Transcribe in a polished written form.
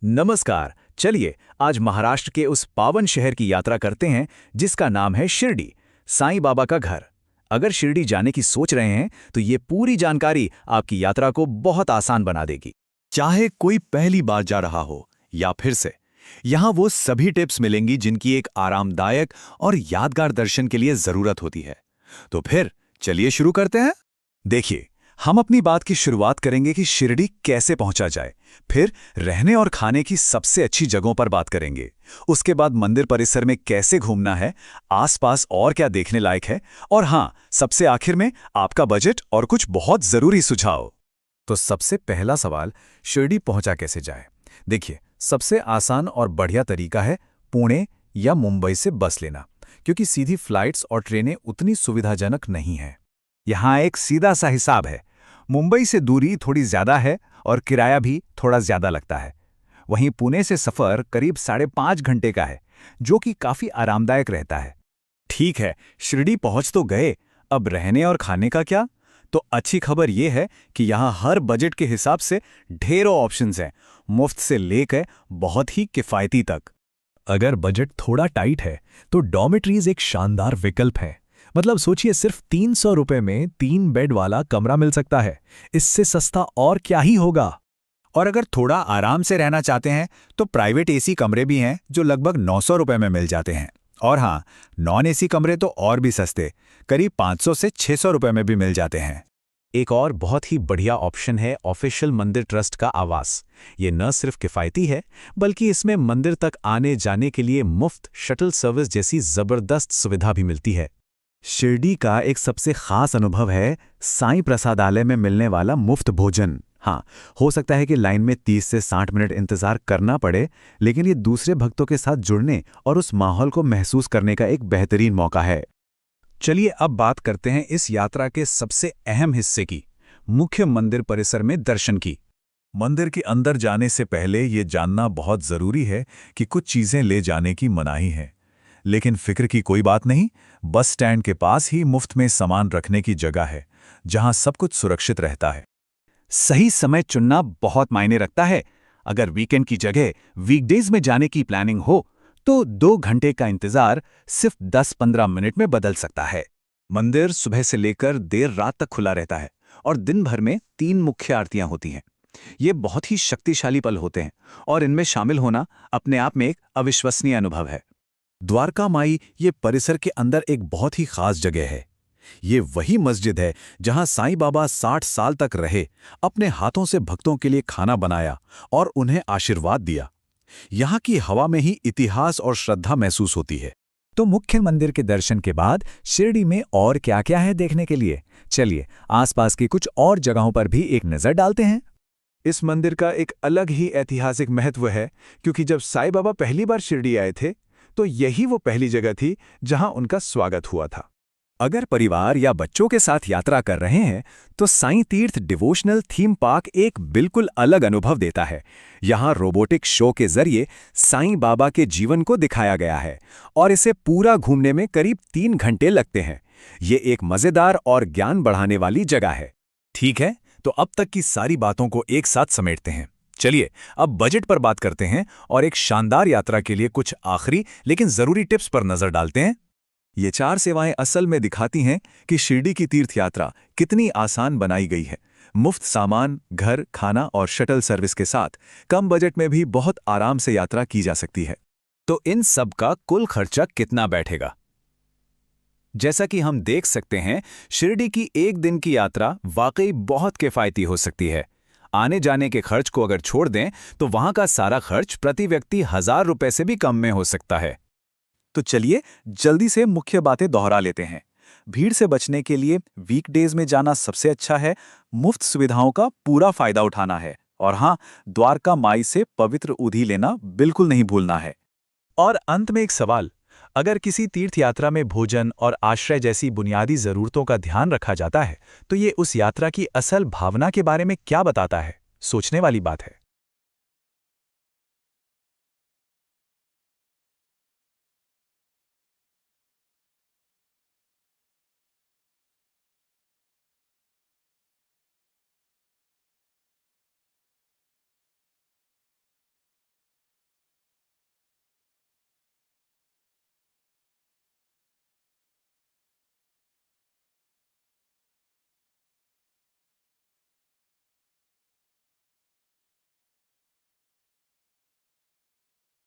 नमस्कार। चलिए आज महाराष्ट्र के उस पावन शहर की यात्रा करते हैं जिसका नाम है शिरडी, साईं बाबा का घर। अगर शिरडी जाने की सोच रहे हैं तो ये पूरी जानकारी आपकी यात्रा को बहुत आसान बना देगी। चाहे कोई पहली बार जा रहा हो या फिर से, यहाँ वो सभी टिप्स मिलेंगी जिनकी एक आरामदायक और यादगार दर्शन के लिए जरूरत होती है। तो फिर चलिए शुरू करते हैं। देखिए, हम अपनी बात की शुरुआत करेंगे कि शिरडी कैसे पहुंचा जाए, फिर रहने और खाने की सबसे अच्छी जगहों पर बात करेंगे। उसके बाद मंदिर परिसर में कैसे घूमना है, आसपास और क्या देखने लायक है, और हाँ, सबसे आखिर में आपका बजट और कुछ बहुत जरूरी सुझाव। तो सबसे पहला सवाल, शिरडी पहुंचा कैसे जाए। देखिए, सबसे आसान और बढ़िया तरीका है पुणे या मुंबई से बस लेना, क्योंकि सीधी फ्लाइट्स और ट्रेनें उतनी सुविधाजनक नहीं हैं। यहाँ एक सीधा सा हिसाब है। मुंबई से दूरी थोड़ी ज्यादा है और किराया भी थोड़ा ज्यादा लगता है। वहीं पुणे से सफर करीब 5.5 घंटे का है, जो कि काफी आरामदायक रहता है। ठीक है, शिरडी पहुंच तो गए, अब रहने और खाने का क्या? तो अच्छी खबर यह है कि यहाँ हर बजट के हिसाब से ढेरों ऑप्शंस हैं, मुफ्त से लेकर बहुत ही किफायती तक। अगर बजट थोड़ा टाइट है तो डॉर्मेटरीज एक शानदार विकल्प है। मतलब सोचिए, सिर्फ 300 रुपए में 3 बेड वाला कमरा मिल सकता है। इससे सस्ता और क्या ही होगा। और अगर थोड़ा आराम से रहना चाहते हैं तो प्राइवेट एसी कमरे भी हैं जो लगभग 900 रुपए में मिल जाते हैं। और हाँ, नॉन एसी कमरे तो और भी सस्ते, करीब 500 से 600 रुपए में भी मिल जाते हैं। एक और बहुत ही बढ़िया ऑप्शन है ऑफिशियल मंदिर ट्रस्ट का आवास। ये न सिर्फ किफ़ायती है, बल्कि इसमें मंदिर तक आने जाने के लिए मुफ्त शटल सर्विस जैसी जबरदस्त सुविधा भी मिलती है। शिरडी का एक सबसे खास अनुभव है साईं प्रसादालय में मिलने वाला मुफ्त भोजन। हाँ, हो सकता है कि लाइन में 30 से 60 मिनट इंतजार करना पड़े, लेकिन ये दूसरे भक्तों के साथ जुड़ने और उस माहौल को महसूस करने का एक बेहतरीन मौका है। चलिए अब बात करते हैं इस यात्रा के सबसे अहम हिस्से की, मुख्य मंदिर परिसर में दर्शन की। मंदिर के अंदर जाने से पहले ये जानना बहुत जरूरी है कि कुछ चीजें ले जाने की मनाही है, लेकिन फिक्र की कोई बात नहीं। बस स्टैंड के पास ही मुफ्त में सामान रखने की जगह है, जहां सब कुछ सुरक्षित रहता है। सही समय चुनना बहुत मायने रखता है। अगर वीकेंड की जगह वीकडेज में जाने की प्लानिंग हो तो 2 घंटे का इंतजार सिर्फ 10-15 मिनट में बदल सकता है। मंदिर सुबह से लेकर देर रात तक खुला रहता है और दिन भर में 3 मुख्य आरतियां होती हैं। ये बहुत ही शक्तिशाली पल होते हैं और इनमें शामिल होना अपने आप में एक अविश्वसनीय अनुभव है। द्वारका माई ये परिसर के अंदर एक बहुत ही खास जगह है। ये वही मस्जिद है जहां साईं बाबा 60 साल तक रहे, अपने हाथों से भक्तों के लिए खाना बनाया और उन्हें आशीर्वाद दिया। यहाँ की हवा में ही इतिहास और श्रद्धा महसूस होती है। तो मुख्य मंदिर के दर्शन के बाद शिरडी में और क्या क्या है देखने के लिए, चलिए आसपास की कुछ और जगहों पर भी एक नजर डालते हैं। इस मंदिर का एक अलग ही ऐतिहासिक महत्व है, क्योंकि जब साईं बाबा पहली बार शिरडी आए थे तो यही वो पहली जगह थी जहां उनका स्वागत हुआ था। अगर परिवार या बच्चों के साथ यात्रा कर रहे हैं तो साईं तीर्थ डिवोशनल थीम पार्क एक बिल्कुल अलग अनुभव देता है। यहाँ रोबोटिक शो के जरिए साईं बाबा के जीवन को दिखाया गया है और इसे पूरा घूमने में करीब 3 घंटे लगते हैं। ये एक मजेदार और ज्ञान बढ़ाने वाली जगह है। ठीक है, तो अब तक की सारी बातों को एक साथ समेटते हैं। चलिए अब बजट पर बात करते हैं और एक शानदार यात्रा के लिए कुछ आखिरी लेकिन जरूरी टिप्स पर नजर डालते हैं। ये 4 सेवाएं असल में दिखाती हैं कि शिरडी की तीर्थ यात्रा कितनी आसान बनाई गई है। मुफ्त सामान, घर, खाना और शटल सर्विस के साथ कम बजट में भी बहुत आराम से यात्रा की जा सकती है। तो इन सब का कुल खर्चा कितना बैठेगा? जैसा कि हम देख सकते हैं, शिरडी की एक दिन की यात्रा वाकई बहुत किफायती हो सकती है। आने जाने के खर्च को अगर छोड़ दें तो वहां का सारा खर्च प्रति व्यक्ति 1000 रुपए से भी कम में हो सकता है। तो चलिए जल्दी से मुख्य बातें दोहरा लेते हैं। भीड़ से बचने के लिए वीकडेज में जाना सबसे अच्छा है। मुफ्त सुविधाओं का पूरा फायदा उठाना है। और हाँ, द्वारका माई से पवित्र उधी लेना बिल्कुल नहीं भूलना है। और अंत में एक सवाल, अगर किसी तीर्थ यात्रा में भोजन और आश्रय जैसी बुनियादी जरूरतों का ध्यान रखा जाता है तो ये उस यात्रा की असल भावना के बारे में क्या बताता है? सोचने वाली बात है।